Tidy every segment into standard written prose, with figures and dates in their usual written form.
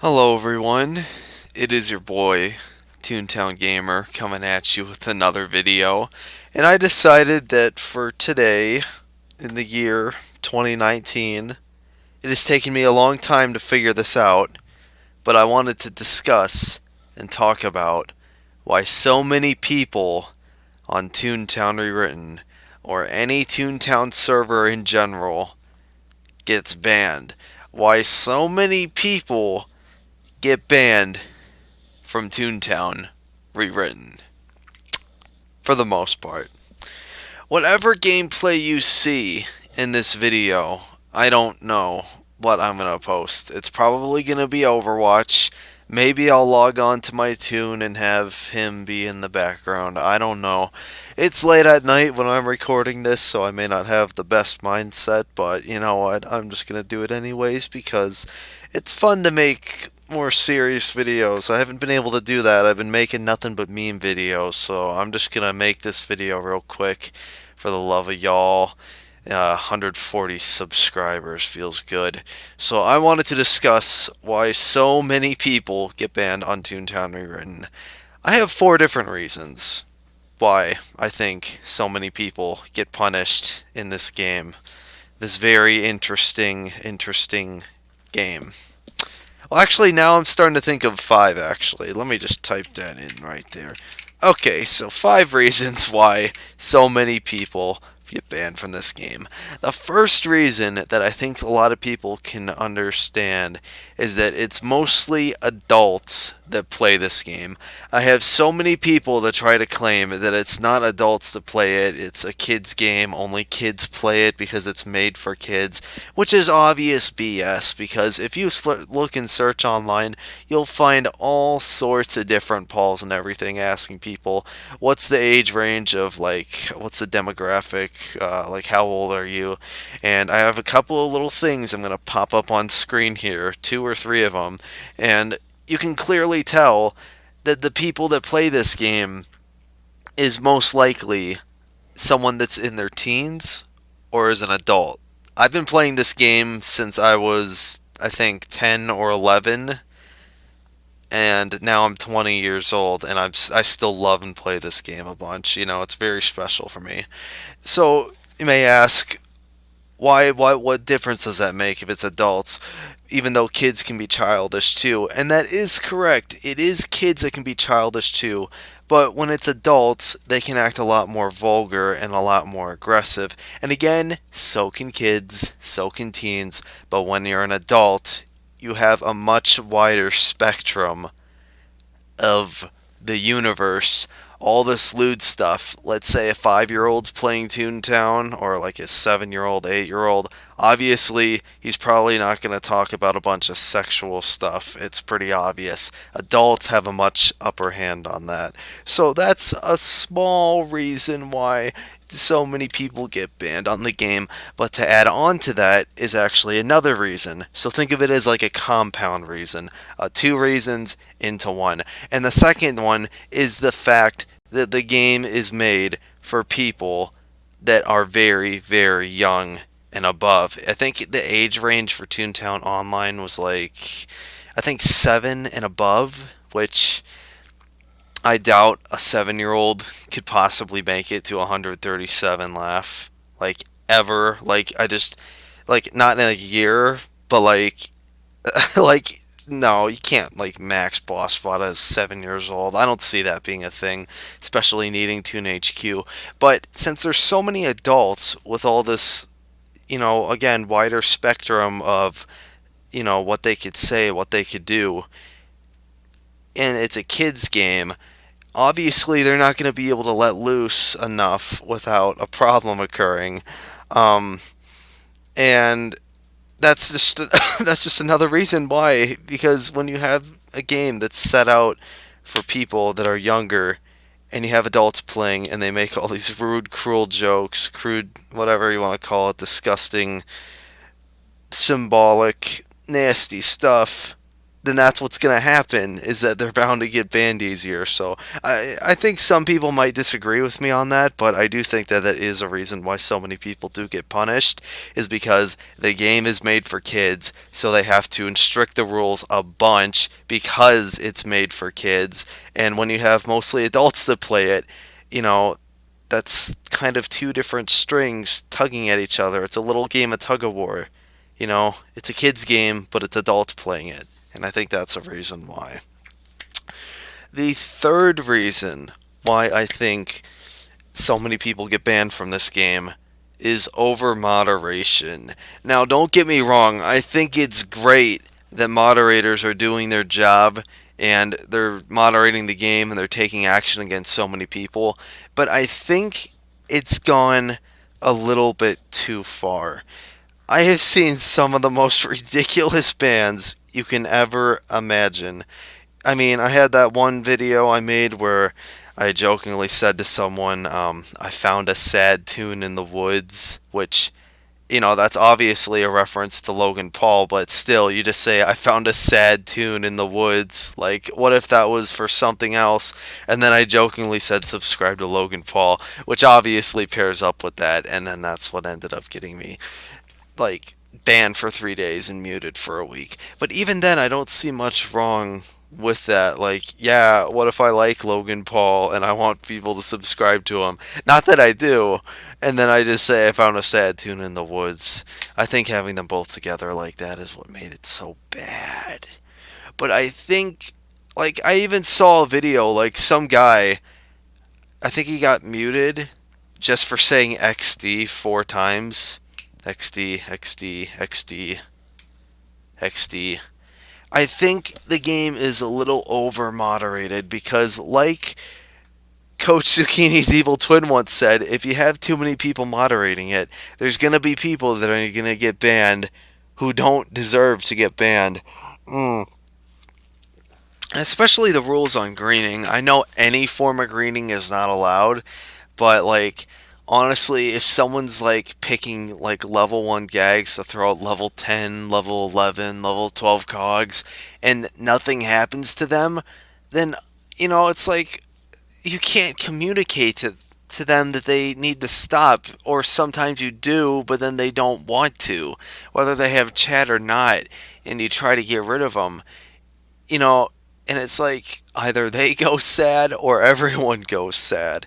Hello everyone, it is your boy, Toontown Gamer, coming at you with another video. And I decided that for today, in the year 2019, it has taken me a long time to figure this out, but I wanted to discuss and talk about why so many people on Toontown Rewritten, or any Toontown server in general, gets banned. Why so many people get banned from Toontown rewritten, for the most part. Whatever gameplay you see in this video, I don't know what I'm going to post. It's probably going to be Overwatch. Maybe I'll log on to my Toon and have him be in the background. I don't know. It's late at night when I'm recording this, so I may not have the best mindset, but you know what? I'm just going to do it anyways because it's fun to make more serious videos. I haven't been able to do that. I've been making nothing but meme videos, so I'm just going to make this video real quick for the love of y'all. 140 subscribers feels good. So I wanted to discuss why so many people get banned on Toontown Rewritten. I have 4 different reasons why I think so many people get punished in this game. This very interesting game. Well, actually, now I'm starting to think of 5, actually. Let me just type that in right there. Okay, so 5 reasons why so many people get banned from this game. The first reason that I think a lot of people can understand is that it's mostly adults that play this game. I have so many people that try to claim that it's not adults that play it, it's a kids game, only kids play it because it's made for kids, which is obvious BS because if you look and search online, you'll find all sorts of different polls and everything asking people what's the age range of, like, what's the demographic, like how old are you, and I have a couple of little things I'm going to pop up on screen here, 2 or 3 of them, and you can clearly tell that the people that play this game is most likely someone that's in their teens or is an adult. I've been playing this game since I was, I think, 10 or 11, and now I'm 20 years old, and I still love and play this game a bunch. You know, it's very special for me. So you may ask, why? What difference does that make if it's adults? Even though kids can be childish too, and that is correct. It is kids that can be childish too, but when it's adults, they can act a lot more vulgar and a lot more aggressive. And again, so can kids, so can teens, but when you're an adult, you have a much wider spectrum of the universe, all this lewd stuff. Let's say a 5-year old's playing Toontown, or like a 7-year old, 8-year old. Obviously, he's probably not going to talk about a bunch of sexual stuff. It's pretty obvious. Adults have a much upper hand on that. So that's a small reason why so many people get banned on the game. But to add on to that is actually another reason. So think of it as like a compound reason. 2 reasons into one. And the second one is the fact that the game is made for people that are very, very young and above. I think the age range for Toontown Online was like, I think 7 and above, which I doubt a 7-year-old could possibly make it to 137 laugh. Like, ever. Like, I just, like, not in a year, but like, like, no, you can't, like, max boss spot as 7 years old. I don't see that being a thing, especially needing Toon HQ. But since there's so many adults with all this, again, wider spectrum of, what they could say, what they could do, and it's a kid's game, obviously they're not going to be able to let loose enough without a problem occurring. Um, and that's just that's just another reason why, because when you have a game that's set out for people that are younger and you have adults playing and they make all these rude, cruel jokes, crude, whatever you want to call it, disgusting, symbolic, nasty stuff, then that's what's going to happen, is that they're bound to get banned easier. So I think some people might disagree with me on that, but I do think that that is a reason why so many people do get punished, is because the game is made for kids, so they have to restrict the rules a bunch because it's made for kids. And when you have mostly adults that play it, you know, that's kind of two different strings tugging at each other. It's a little game of tug of war. It's a kid's game, but it's adults playing it. And I think that's a reason why. The third reason why I think so many people get banned from this game is over moderation. Now, don't get me wrong, I think it's great that moderators are doing their job and they're moderating the game and they're taking action against so many people, but I think it's gone a little bit too far. I have seen some of the most ridiculous bans you can ever imagine. I mean, I had that one video I made where I jokingly said to someone, I found a sad tune in the woods, which, that's obviously a reference to Logan Paul, but still, you just say, I found a sad tune in the woods. Like, what if that was for something else? And then I jokingly said, subscribe to Logan Paul, which obviously pairs up with that, and then that's what ended up getting me, like, banned for 3 days and muted for a week. But even then, I don't see much wrong with that. Like, yeah, what if I like Logan Paul and I want people to subscribe to him? Not that I do. And then I just say I found a sad tune in the woods. I think having them both together like that is what made it so bad. But I think, like, I even saw a video, like, some guy, I think he got muted just for saying XD 4 times. XD, XD, XD, XD. I think the game is a little over moderated because, like Coach Zucchini's evil twin once said, if you have too many people moderating it, there's going to be people that are going to get banned who don't deserve to get banned. Especially the rules on greening. I know any form of greening is not allowed, but, like, honestly, if someone's, like, picking, like, level 1 gags to throw out level 10, level 11, level 12 cogs, and nothing happens to them, then, it's like you can't communicate to them that they need to stop, or sometimes you do, but then they don't want to, whether they have chat or not, and you try to get rid of them, you know, and it's like either they go sad or everyone goes sad.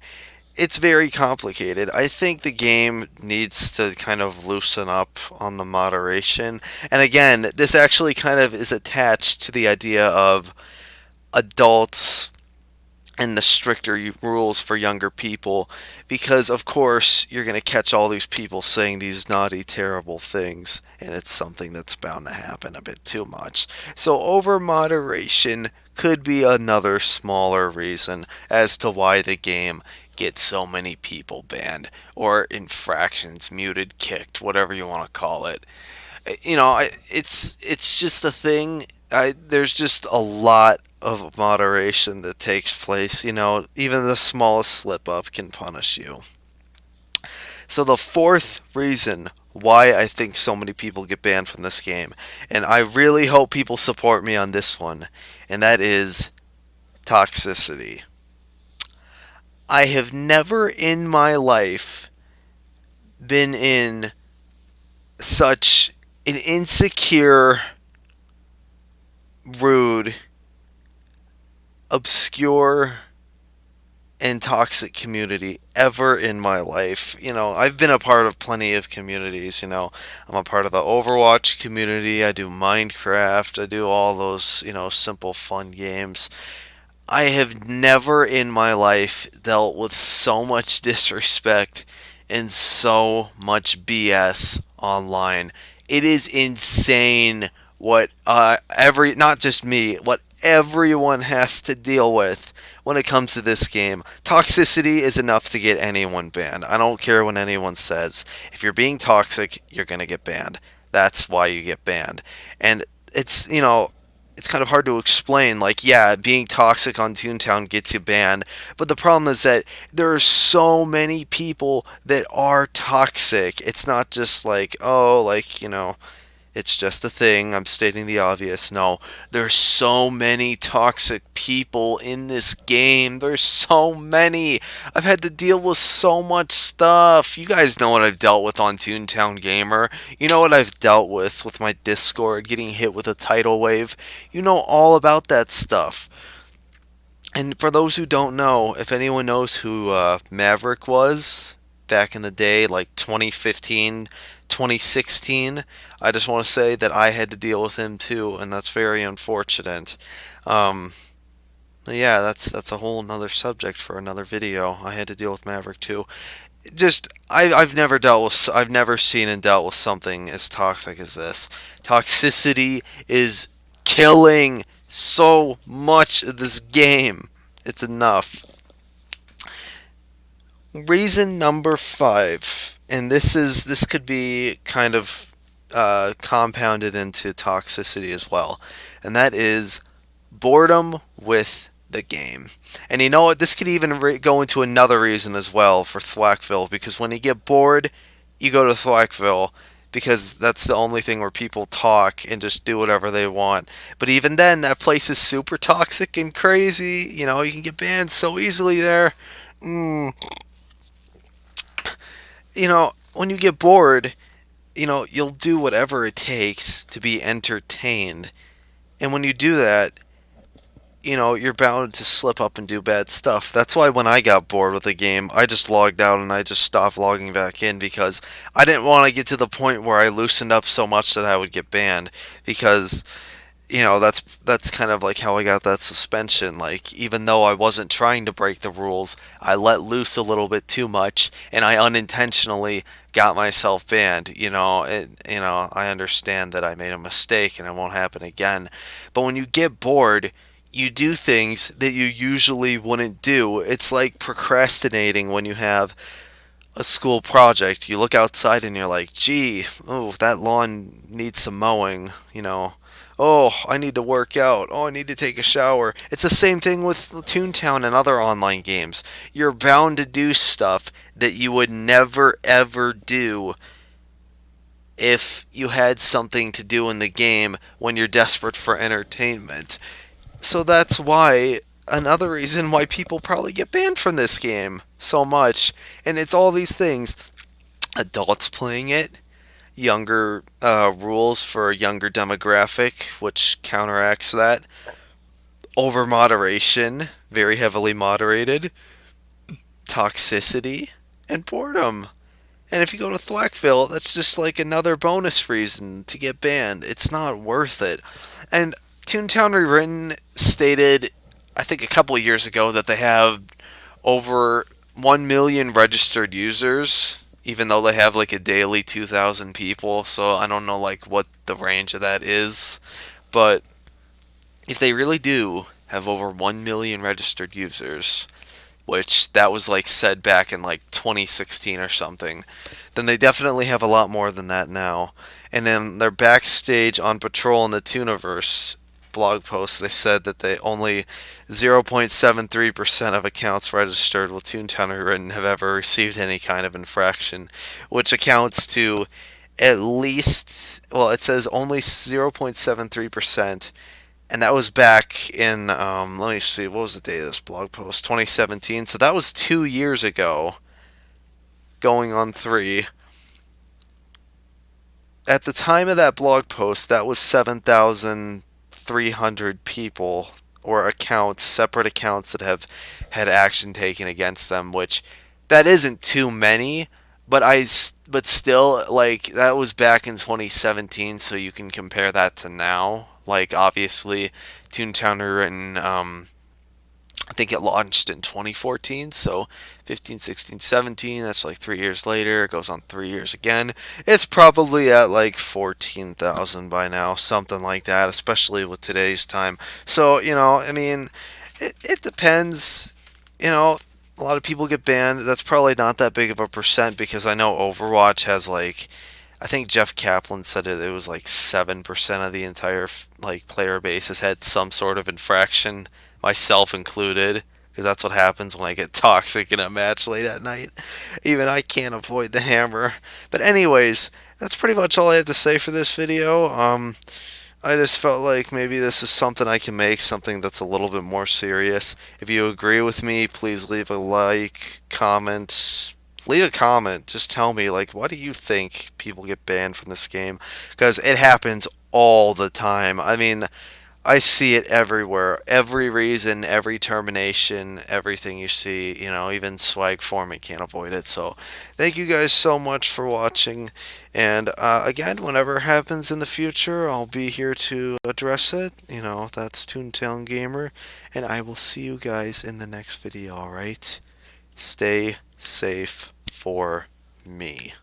It's very complicated. I think the game needs to kind of loosen up on the moderation. And again, this actually kind of is attached to the idea of adults and the stricter rules for younger people, because of course you're going to catch all these people saying these naughty, terrible things, and it's something that's bound to happen a bit too much. So over moderation could be another smaller reason as to why the game gets so many people banned or infractions, muted, kicked, whatever you want to call it. It's just a thing. There's just a lot of moderation that takes place. Even the smallest slip up can punish you. So the fourth reason why I think so many people get banned from this game, and I really hope people support me on this one, and that is toxicity. I have never in my life been in such an insecure, rude, obscure, and toxic community ever in my life. I've been a part of plenty of communities. I'm a part of the Overwatch community. I do Minecraft. I do all those, simple fun games. I have never in my life dealt with so much disrespect and so much BS online. It is insane what not just me, what everyone has to deal with when it comes to this game. Toxicity is enough to get anyone banned. I don't care what anyone says. If you're being toxic, you're going to get banned. That's why you get banned. And it's kind of hard to explain. Like, yeah, being toxic on Toontown gets you banned, but the problem is that there are so many people that are toxic. It's not just like, oh, like, It's just a thing. I'm stating the obvious. No, there's so many toxic people in this game. There's so many. I've had to deal with so much stuff. You guys know what I've dealt with on Toontown Gamer. You know what I've dealt with my Discord, getting hit with a tidal wave. You know all about that stuff. And for those who don't know, if anyone knows who Maverick was back in the day, like 2015, 2016, I just want to say that I had to deal with him too, and that's very unfortunate. Um, yeah, that's a whole another subject for another video. I had to deal with Maverick too. Just I've never dealt with I've never seen and dealt with something as toxic as this. Toxicity is killing so much of this game. It's enough. Reason number 5, and this could be kind of compounded into toxicity as well, and that is boredom with the game. And you know what? This could even go into another reason as well for Thwackville, because when you get bored, you go to Thwackville because that's the only thing where people talk and just do whatever they want. But even then, that place is super toxic and crazy. You know, you can get banned so easily there. Mm. You know, when you get bored, you know, you'll do whatever it takes to be entertained. And when you do that, you know, you're bound to slip up and do bad stuff. That's why when I got bored with the game, I just logged out and I just stopped logging back in because I didn't want to get to the point where I loosened up so much that I would get banned. Because you know, that's kind of like how I got that suspension. Like, even though I wasn't trying to break the rules, I let loose a little bit too much and I unintentionally got myself banned. I understand that I made a mistake and it won't happen again. But when you get bored, you do things that you usually wouldn't do. It's like procrastinating when you have a school project. You look outside and you're like, gee, oh, that lawn needs some mowing, you know. Oh, I need to work out. Oh, I need to take a shower. It's the same thing with Toontown and other online games. You're bound to do stuff that you would never ever do if you had something to do in the game when you're desperate for entertainment. So that's why another reason why people probably get banned from this game so much. And it's all these things. Adults playing it, younger rules for a younger demographic, which counteracts that. Over moderation, very heavily moderated. Toxicity, and boredom. And if you go to Thwackville, that's just like another bonus reason to get banned. It's not worth it. And Toontown Rewritten stated, I think a couple of years ago, that they have over 1 million registered users, even though they have like a daily 2,000 people. So I don't know like what the range of that is. But if they really do have over 1 million registered users, which that was like said back in like 2016 or something, then they definitely have a lot more than that now. And then their backstage on patrol in the Tooniverse blog post, they said that they only 0.73% of accounts registered with Toontown Rewritten have ever received any kind of infraction, which accounts to at least, well, it says only 0.73%, and that was back in, let me see, what was the date of this blog post? 2017. So that was 2 years ago, going on 3. At the time of that blog post, that was 7,300 people or accounts, separate accounts that have had action taken against them, which that isn't too many, but still, like, that was back in 2017, so you can compare that to now. Like, obviously, Toontown Rewritten, I think it launched in 2014, so 15, 16, 17, that's like 3 years later. It goes on 3 years again. It's probably at like 14,000 by now, something like that, especially with today's time. So, I mean, it depends. You know, a lot of people get banned. That's probably not that big of a percent because I know Overwatch has like, I think Jeff Kaplan said it was like 7% of the entire like player base has had some sort of infraction, myself included, because that's what happens when I get toxic in a match late at night. Even I can't avoid the hammer. But anyways, that's pretty much all I have to say for this video. I just felt like maybe this is something I can make, something that's a little bit more serious. If you agree with me, please leave a like, comment. Leave a comment. Just tell me, like, why do you think people get banned from this game? Because it happens all the time. I mean, I see it everywhere. Every reason, every termination, everything you see, even swag form, you can't avoid it. So, thank you guys so much for watching. And again, whenever it happens in the future, I'll be here to address it. That's Toontown Gamer. And I will see you guys in the next video, alright? Stay safe for me.